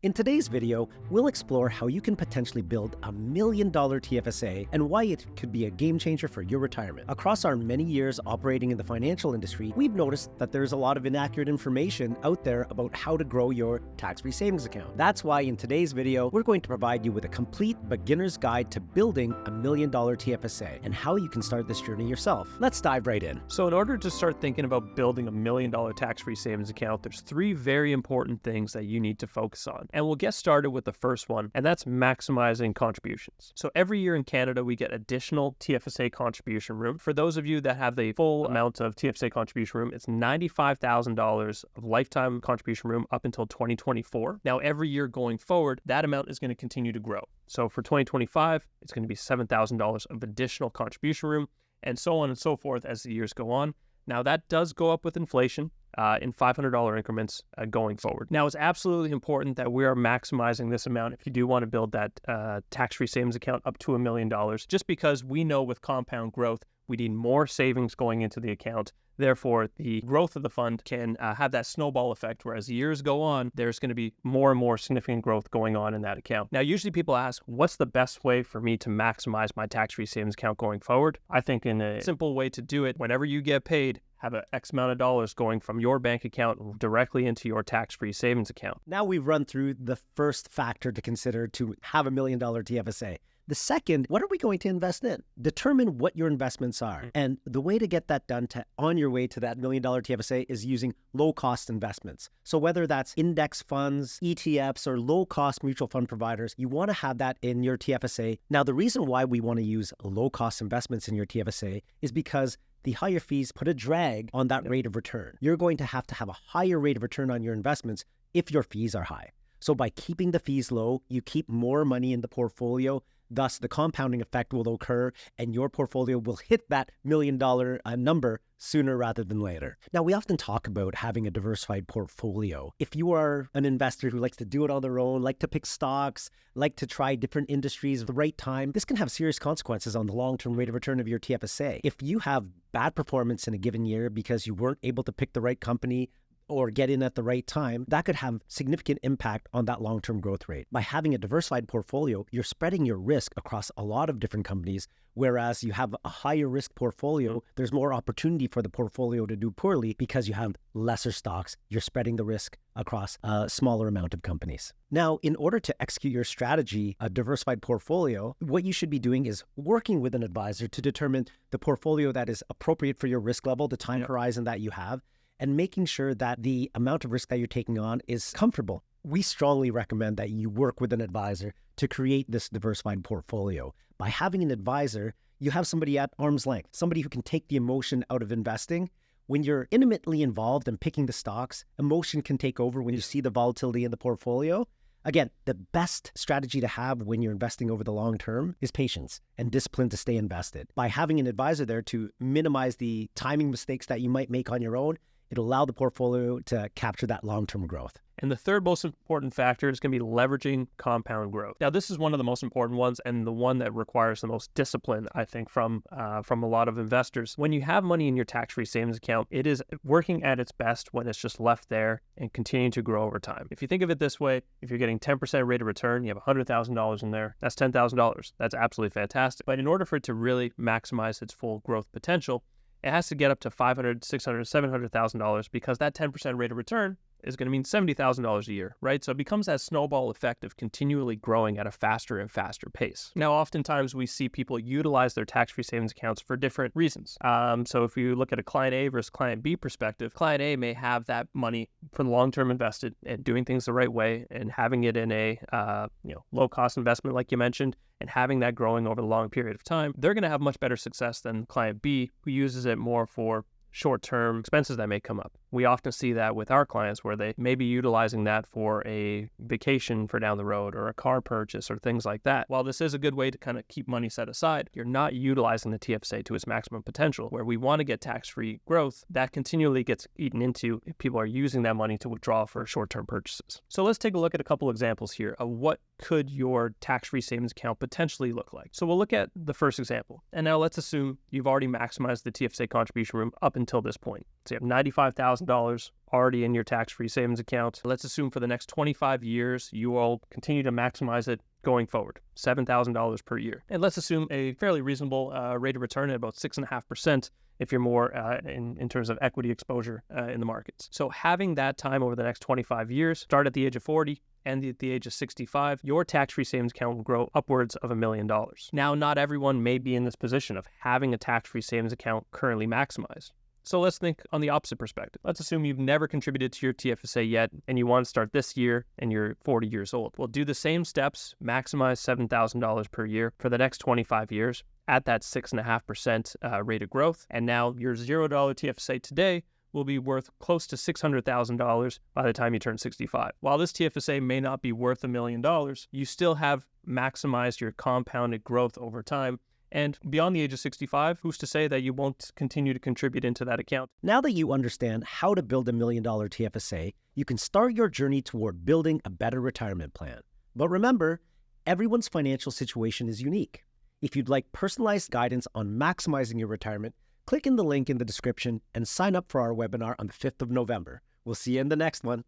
In today's video, we'll explore how you can potentially build $1 million TFSA and why it could be a game changer for your retirement. Across our many years operating in the financial industry, we've noticed that there's a lot of inaccurate information out there about how to grow your tax-free savings account. That's why in today's video, we're going to provide you with a complete beginner's guide to building $1 million TFSA and how you can start this journey yourself. Let's dive right in. So in order to start thinking about building $1 million tax-free savings account, there's three very important things that you need to focus on. And we'll get started with the first one, and that's maximizing contributions. So every year in Canada, we get additional TFSA contribution room. For those of you that have the full amount of TFSA contribution room, it's $95,000 of lifetime contribution room up until 2024. Now, every year going forward, that amount is going to continue to grow. So for 2025, it's going to be $7,000 of additional contribution room, and so on and so forth as the years go on. Now, that does go up with inflation in $500 increments going forward. Now, it's absolutely important that we are maximizing this amount if you do want to build that tax-free savings account up to $1 million, just because we know with compound growth, we need more savings going into the account. Therefore, the growth of the fund can have that snowball effect, where as years go on, there's going to be more and more significant growth going on in that account. Now, usually people ask, what's the best way for me to maximize my tax-free savings account going forward? I think in a simple way to do it, whenever you get paid, have an X amount of dollars going from your bank account directly into your tax-free savings account. Now we've run through the first factor to consider to have $1 million TFSA. The second, what are we going to invest in? Determine what your investments are. And the way to get that done on your way to that $1 million TFSA is using low-cost investments. So whether that's index funds, ETFs, or low-cost mutual fund providers, you want to have that in your TFSA. Now, the reason why we want to use low-cost investments in your TFSA is because the higher fees put a drag on that rate of return. You're going to have a higher rate of return on your investments if your fees are high. So by keeping the fees low, you keep more money in the portfolio. Thus, the compounding effect will occur and your portfolio will hit that $1 million number sooner rather than later. Now, we often talk about having a diversified portfolio. If you are an investor who likes to do it on their own, like to pick stocks, like to try different industries at the right time, this can have serious consequences on the long-term rate of return of your TFSA. If you have bad performance in a given year because you weren't able to pick the right company or get in at the right time, that could have significant impact on that long-term growth rate. By having a diversified portfolio, you're spreading your risk across a lot of different companies, whereas you have a higher risk portfolio, there's more opportunity for the portfolio to do poorly because you have lesser stocks. You're spreading the risk across a smaller amount of companies. Now, in order to execute your strategy, a diversified portfolio, what you should be doing is working with an advisor to determine the portfolio that is appropriate for your risk level, the time horizon that you have, and making sure that the amount of risk that you're taking on is comfortable. We strongly recommend that you work with an advisor to create this diversified portfolio. By having an advisor, you have somebody at arm's length, somebody who can take the emotion out of investing. When you're intimately involved in picking the stocks, emotion can take over when you see the volatility in the portfolio. Again, the best strategy to have when you're investing over the long term is patience and discipline to stay invested. By having an advisor there to minimize the timing mistakes that you might make on your own, it'll allow the portfolio to capture that long-term growth. And the third most important factor is going to be leveraging compound growth. Now, this is one of the most important ones and the one that requires the most discipline, I think, from a lot of investors. When you have money in your tax-free savings account, it is working at its best when it's just left there and continuing to grow over time. If you think of it this way, if you're getting 10% rate of return, you have $100,000 in there, that's $10,000. That's absolutely fantastic. But in order for it to really maximize its full growth potential, it has to get up to $500,000, $600,000, $700,000 because that 10% rate of return is going to mean $70,000 a year, right? So it becomes that snowball effect of continually growing at a faster and faster pace. Now, oftentimes we see people utilize their tax-free savings accounts for different reasons. So if you look at a client A versus client B perspective, client A may have that money for the long-term invested and doing things the right way and having it in a low-cost investment like you mentioned, and having that growing over a long period of time. They're going to have much better success than client B, who uses it more for short-term expenses that may come up. We often see that with our clients where they may be utilizing that for a vacation for down the road or a car purchase or things like that. While this is a good way to kind of keep money set aside, you're not utilizing the TFSA to its maximum potential. Where we want to get tax-free growth, that continually gets eaten into if people are using that money to withdraw for short-term purchases. So let's take a look at a couple examples here of what could your tax-free savings account potentially look like. So we'll look at the first example. And now let's assume you've already maximized the TFSA contribution room up until this point. So you have $95,000 already in your tax-free savings account. Let's assume for the next 25 years, you will continue to maximize it going forward, $7,000 per year. And let's assume a fairly reasonable rate of return at about 6.5% if you're more in terms of equity exposure in the markets. So having that time over the next 25 years, start at the age of 40, end at the age of 65, your tax-free savings account will grow upwards of $1 million. Now, not everyone may be in this position of having a tax-free savings account currently maximized. So let's think on the opposite perspective. Let's assume you've never contributed to your TFSA yet and you want to start this year and you're 40 years old. Well, do the same steps, maximize $7,000 per year for the next 25 years at that 6.5% rate of growth. And now your $0 TFSA today will be worth close to $600,000 by the time you turn 65. While this TFSA may not be worth $1 million, you still have maximized your compounded growth over time. And beyond the age of 65, who's to say that you won't continue to contribute into that account? Now that you understand how to build $1 million TFSA, you can start your journey toward building a better retirement plan. But remember, everyone's financial situation is unique. If you'd like personalized guidance on maximizing your retirement, click in the link in the description and sign up for our webinar on the 5th of November. We'll see you in the next one.